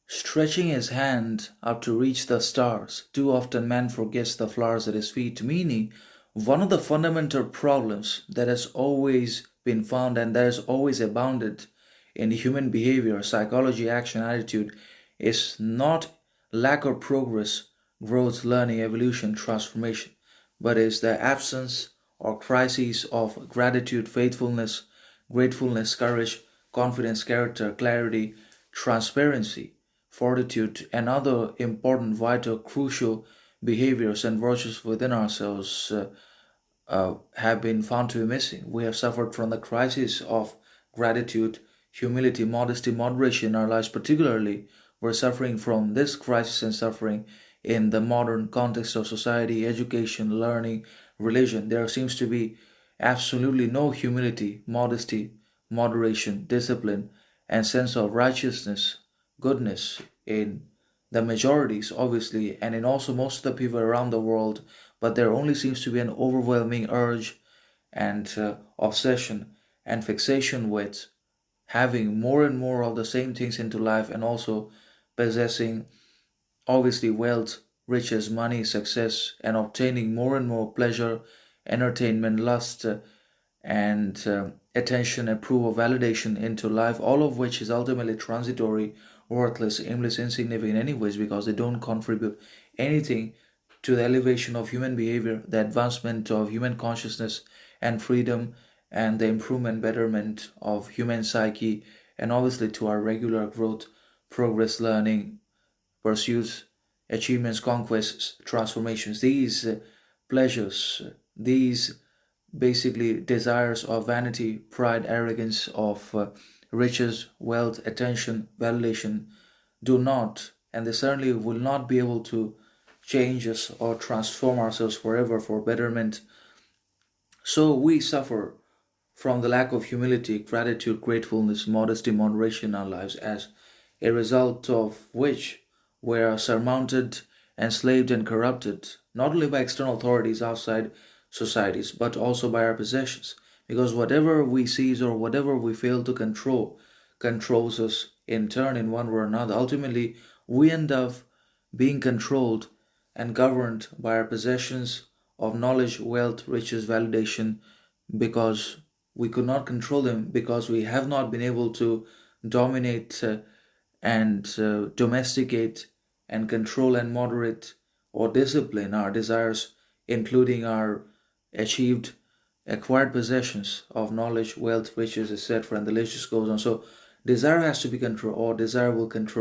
stretching his hand up to reach the stars. Too often man forgets the flowers at his feet, meaning one of the fundamental problems that has always been found and that has always abounded in human behavior, psychology, action, attitude is not lack of progress, growth, learning, evolution, transformation, but is the absence or crisis of gratitude, faithfulness, gratefulness, courage, confidence, character, clarity, transparency, fortitude, and other important, vital, crucial behaviors and virtues within ourselves have been found to be missing. We have suffered from the crisis of gratitude, humility, modesty, moderation in our lives, particularly. We're suffering from this crisis and suffering in the modern context of society, education, learning, religion. There seems to be absolutely no humility, modesty, moderation, discipline, and sense of righteousness, goodness in the majorities, obviously, and in also most of the people around the world, but there only seems to be an overwhelming urge and obsession and fixation with having more and more of the same things into life and also possessing obviously wealth, riches, money, success, and obtaining more and more pleasure, entertainment, lust, and attention, approval, validation into life, all of which is ultimately transitory, worthless, aimless, insignificant, anyways, because they don't contribute anything to the elevation of human behavior, the advancement of human consciousness and freedom, and the improvement, betterment of human psyche, and obviously to our regular growth, progress, learning, pursuits, achievements, conquests, transformations. These pleasures, these basically desires of vanity, pride, arrogance, of riches, wealth, attention, validation do not, and they certainly will not be able to change us or transform ourselves forever for betterment. So we suffer from the lack of humility, gratitude, gratefulness, modesty, moderation in our lives, as a result of which we are surmounted, enslaved, and corrupted, not only by external authorities outside societies, but also by our possessions. Because whatever we seize or whatever we fail to control controls us in turn in one way or another. Ultimately, we end up being controlled and governed by our possessions of knowledge, wealth, riches, validation, because we could not control them because we have not been able to dominate and domesticate and control and moderate or discipline our desires, including our achieved, acquired possessions of knowledge, wealth, riches, etc. And the list just goes on. So, desire has to be controlled, or desire will control.